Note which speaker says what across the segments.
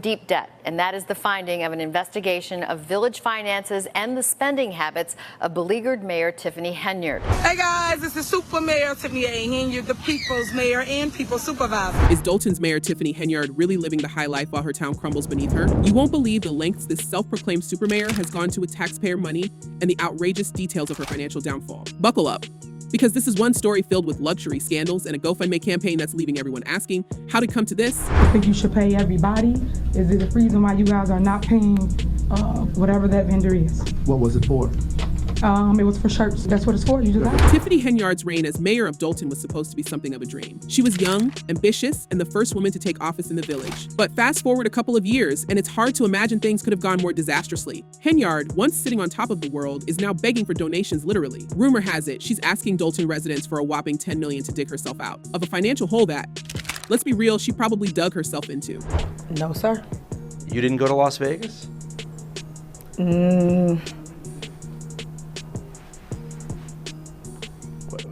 Speaker 1: deep debt, and that is the finding of an investigation of village finances and the spending habits of beleaguered Mayor Tiffany Henyard.
Speaker 2: Hey guys, this is Supermayor Tiffany Henyard, the people's mayor and people's supervisor.
Speaker 3: Is Dolton's Mayor Tiffany Henyard really living the high life while her town crumbles beneath her? You won't believe the lengths this self-proclaimed supermayor has gone to with taxpayer money and the outrageous details of her financial downfall. Buckle up, because this is one story filled with luxury scandals and a GoFundMe campaign that's leaving everyone asking, how did it come to this?
Speaker 4: I think you should pay everybody. Is it a reason why you guys are not paying whatever that vendor is?
Speaker 5: What was it for?
Speaker 4: It was for shirts. That's what it's for. You just got it.
Speaker 3: Tiffany Henyard's reign as mayor of Dolton was supposed to be something of a dream. She was young, ambitious, and the first woman to take office in the village. But fast forward a couple of years, and it's hard to imagine things could have gone more disastrously. Henyard, once sitting on top of the world, is now begging for donations literally. Rumor has it, she's asking Dolton residents for a whopping $10 million to dig herself out of a financial hole that, let's be real, she probably dug herself into.
Speaker 4: No, sir.
Speaker 6: You didn't go to Las Vegas?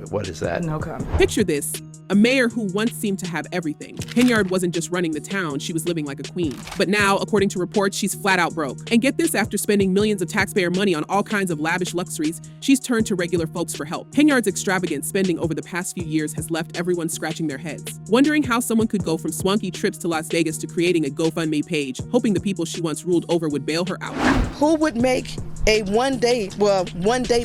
Speaker 6: What is that?
Speaker 4: No comment.
Speaker 3: Picture this. A mayor who once seemed to have everything. Henyard wasn't just running the town, she was living like a queen. But now, according to reports, she's flat out broke. And get this, after spending millions of taxpayer money on all kinds of lavish luxuries, she's turned to regular folks for help. Henyard's extravagant spending over the past few years has left everyone scratching their heads, wondering how someone could go from swanky trips to Las Vegas to creating a GoFundMe page, hoping the people she once ruled over would bail her out.
Speaker 7: Who would make a one-day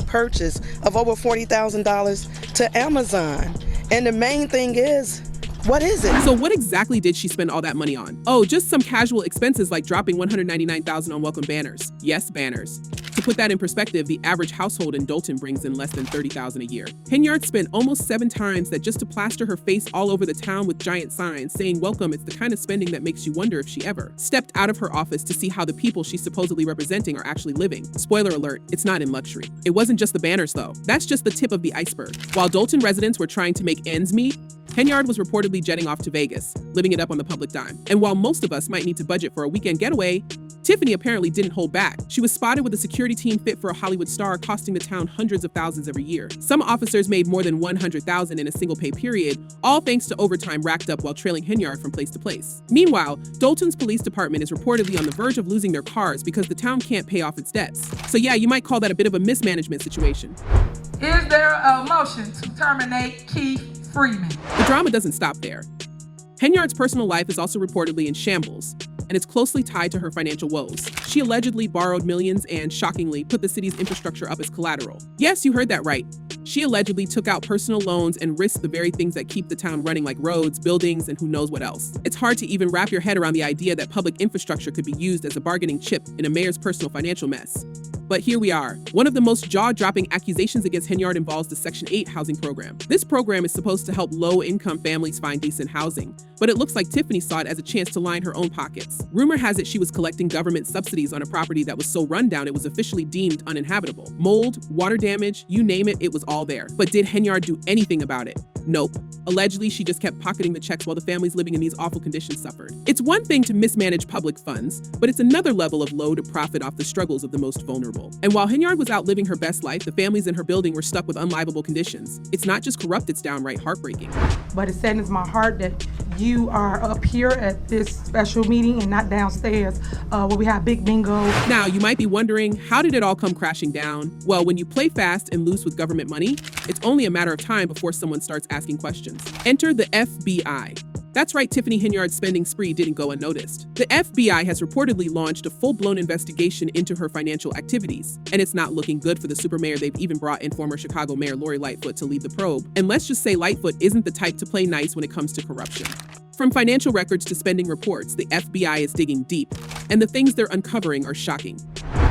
Speaker 7: purchase of over $40,000 to Amazon? And the main thing is, what is it?
Speaker 3: So what exactly did she spend all that money on? Oh, just some casual expenses like dropping $199,000 on welcome banners. Yes, banners. To put that in perspective, the average household in Dolton brings in less than $30,000 a year. Henyard spent almost 7 times that just to plaster her face all over the town with giant signs saying welcome. It's the kind of spending that makes you wonder if she ever stepped out of her office to see how the people she's supposedly representing are actually living. Spoiler alert, it's not in luxury. It wasn't just the banners though. That's just the tip of the iceberg. While Dolton residents were trying to make ends meet, Henyard was reportedly jetting off to Vegas, living it up on the public dime. And while most of us might need to budget for a weekend getaway, Tiffany apparently didn't hold back. She was spotted with a security team fit for a Hollywood star, costing the town hundreds of thousands every year. Some officers made more than $100,000 in a single pay period, all thanks to overtime racked up while trailing Henyard from place to place. Meanwhile, Dolton's police department is reportedly on the verge of losing their cars because the town can't pay off its debts. So yeah, you might call that a bit of a mismanagement situation.
Speaker 2: Is there a motion to terminate Keith Freeman?
Speaker 3: The drama doesn't stop there. Henyard's personal life is also reportedly in shambles, and it's closely tied to her financial woes. She allegedly borrowed millions and, shockingly, put the city's infrastructure up as collateral. Yes, you heard that right. She allegedly took out personal loans and risked the very things that keep the town running, like roads, buildings, and who knows what else. It's hard to even wrap your head around the idea that public infrastructure could be used as a bargaining chip in a mayor's personal financial mess. But here we are. One of the most jaw-dropping accusations against Henyard involves the Section 8 housing program. This program is supposed to help low-income families find decent housing, but it looks like Tiffany saw it as a chance to line her own pockets. Rumor has it she was collecting government subsidies on a property that was so run down it was officially deemed uninhabitable. Mold, water damage, you name it, it was all there. But did Henyard do anything about it? Nope. Allegedly, she just kept pocketing the checks while the families living in these awful conditions suffered. It's one thing to mismanage public funds, but it's another level of low to profit off the struggles of the most vulnerable. And while Henyard was out living her best life, the families in her building were stuck with unlivable conditions. It's not just corrupt, it's downright heartbreaking.
Speaker 4: But it saddens my heart that you are up here at this special meeting and not downstairs where we have big bingo.
Speaker 3: Now, you might be wondering, how did it all come crashing down? Well, when you play fast and loose with government money, it's only a matter of time before someone starts asking questions. Enter the FBI. That's right, Tiffany Henyard's spending spree didn't go unnoticed. The FBI has reportedly launched a full-blown investigation into her financial activities, and it's not looking good for the supermayor. They've even brought in former Chicago Mayor Lori Lightfoot to lead the probe. And let's just say Lightfoot isn't the type to play nice when it comes to corruption. From financial records to spending reports, the FBI is digging deep, and the things they're uncovering are shocking.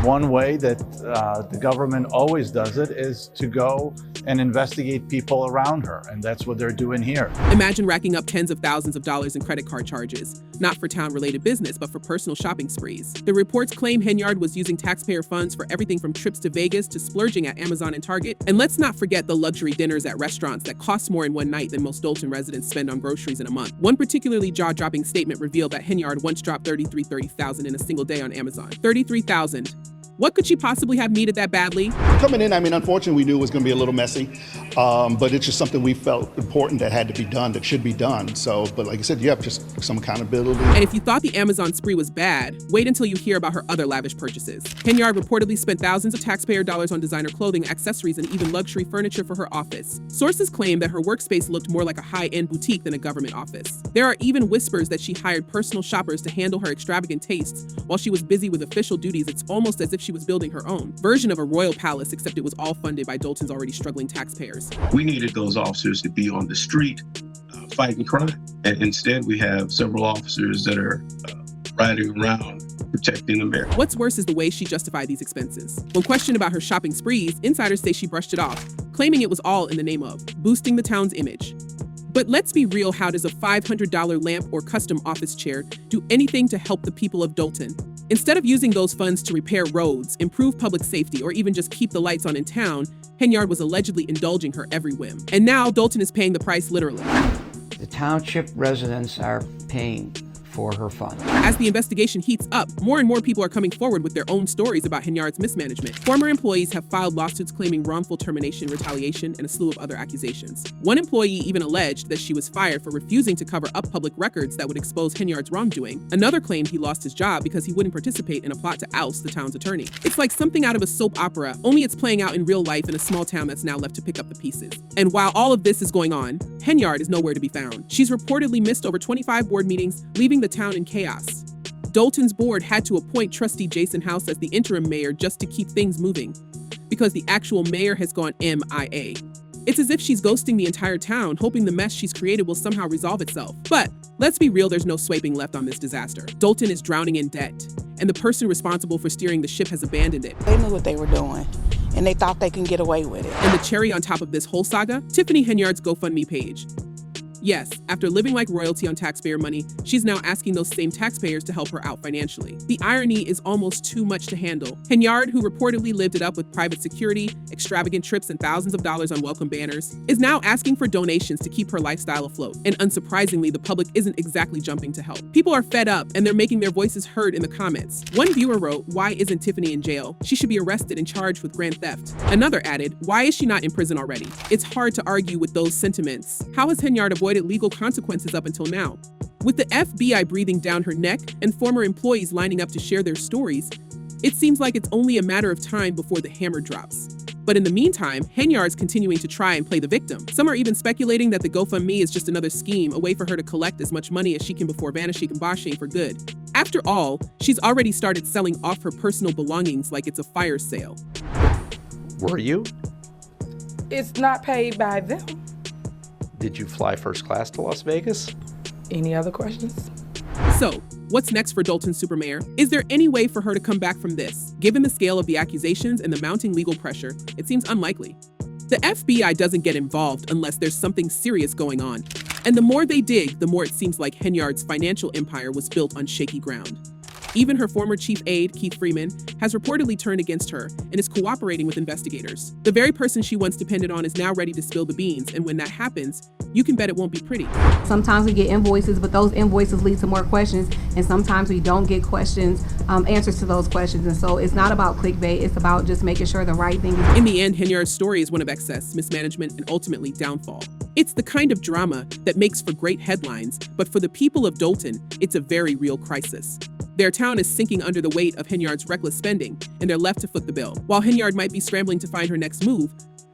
Speaker 8: One way that the government always does it is to go and investigate people around her, and that's what they're doing here.
Speaker 3: Imagine racking up tens of thousands of dollars in credit card charges, not for town-related business, but for personal shopping sprees. The reports claim Henyard was using taxpayer funds for everything from trips to Vegas to splurging at Amazon and Target. And let's not forget the luxury dinners at restaurants that cost more in one night than most Dolton residents spend on groceries in a month. One particularly jaw-dropping statement revealed that Henyard once dropped $33,000 in a single day on Amazon. $33,000. What could she possibly have needed that badly?
Speaker 5: Coming in, I mean, unfortunately, we knew it was going to be a little messy, but it's just something we felt important that had to be done, that should be done. So, but like I said, just some accountability.
Speaker 3: And if you thought the Amazon spree was bad, wait until you hear about her other lavish purchases. Henyard reportedly spent thousands of taxpayer dollars on designer clothing, accessories, and even luxury furniture for her office. Sources claim that her workspace looked more like a high-end boutique than a government office. There are even whispers that she hired personal shoppers to handle her extravagant tastes while she was busy with official duties. It's almost as if she was building her own version of a royal palace, except it was all funded by Dolton's already struggling taxpayers.
Speaker 9: We needed those officers to be on the street fighting crime. And instead, we have several officers that are riding around protecting the mayor.
Speaker 3: What's worse is the way she justified these expenses. When questioned about her shopping sprees, insiders say she brushed it off, claiming it was all in the name of boosting the town's image. But let's be real, how does a $500 lamp or custom office chair do anything to help the people of Dolton? Instead of using those funds to repair roads, improve public safety, or even just keep the lights on in town, Henyard was allegedly indulging her every whim. And now Dolton is paying the price literally.
Speaker 10: The township residents are paying for her fund.
Speaker 3: As the investigation heats up, more and more people are coming forward with their own stories about Henyard's mismanagement. Former employees have filed lawsuits claiming wrongful termination, retaliation, and a slew of other accusations. One employee even alleged that she was fired for refusing to cover up public records that would expose Henyard's wrongdoing. Another claimed he lost his job because he wouldn't participate in a plot to oust the town's attorney. It's like something out of a soap opera, only it's playing out in real life in a small town that's now left to pick up the pieces. And while all of this is going on, Henyard is nowhere to be found. She's reportedly missed over 25 board meetings, leaving the town in chaos. Dolton's board had to appoint trustee Jason House as the interim mayor just to keep things moving, because the actual mayor has gone MIA. It's as if she's ghosting the entire town, hoping the mess she's created will somehow resolve itself. But let's be real, there's no swiping left on this disaster. Dolton is drowning in debt, and the person responsible for steering the ship has abandoned it.
Speaker 11: They knew what they were doing, and they thought they can get away with it.
Speaker 3: And the cherry on top of this whole saga, Tiffany Henyard's GoFundMe page. Yes, after living like royalty on taxpayer money, she's now asking those same taxpayers to help her out financially. The irony is almost too much to handle. Henyard, who reportedly lived it up with private security, extravagant trips, and thousands of dollars on welcome banners, is now asking for donations to keep her lifestyle afloat. And unsurprisingly, the public isn't exactly jumping to help. People are fed up, and they're making their voices heard in the comments. One viewer wrote, "Why isn't Tiffany in jail? She should be arrested and charged with grand theft." Another added, "Why is she not in prison already?" It's hard to argue with those sentiments. How has Henyard avoided legal consequences up until now? With the FBI breathing down her neck and former employees lining up to share their stories, it seems like it's only a matter of time before the hammer drops. But in the meantime, Henyard's continuing to try and play the victim. Some are even speculating that the GoFundMe is just another scheme, a way for her to collect as much money as she can before vanishing and bashing for good. After all, she's already started selling off her personal belongings like it's a fire sale.
Speaker 6: Were you?
Speaker 4: It's not paid by them.
Speaker 6: Did you fly first class to Las Vegas?
Speaker 4: Any other questions?
Speaker 3: So, what's next for Dolton Supermayor? Is there any way for her to come back from this? Given the scale of the accusations and the mounting legal pressure, it seems unlikely. The FBI doesn't get involved unless there's something serious going on. And the more they dig, the more it seems like Henyard's financial empire was built on shaky ground. Even her former chief aide, Keith Freeman, has reportedly turned against her and is cooperating with investigators. The very person she once depended on is now ready to spill the beans, and when that happens, you can bet it won't be pretty.
Speaker 12: Sometimes we get invoices, but those invoices lead to more questions, and sometimes we don't get answers to those questions. And so it's not about clickbait, it's about just making sure the right thing is.
Speaker 3: In the end, Henyard's story is one of excess, mismanagement, and ultimately downfall. It's the kind of drama that makes for great headlines, but for the people of Dolton, it's a very real crisis. Their town is sinking under the weight of Henyard's reckless spending, and they're left to foot the bill. While Henyard might be scrambling to find her next move,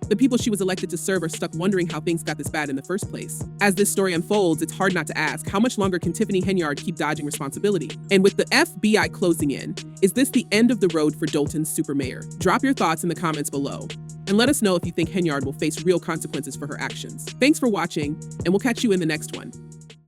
Speaker 3: the people she was elected to serve are stuck wondering how things got this bad in the first place. As this story unfolds, it's hard not to ask, how much longer can Tiffany Henyard keep dodging responsibility? And with the FBI closing in, is this the end of the road for Dolton's supermayor? Drop your thoughts in the comments below, and let us know if you think Henyard will face real consequences for her actions. Thanks for watching, and we'll catch you in the next one.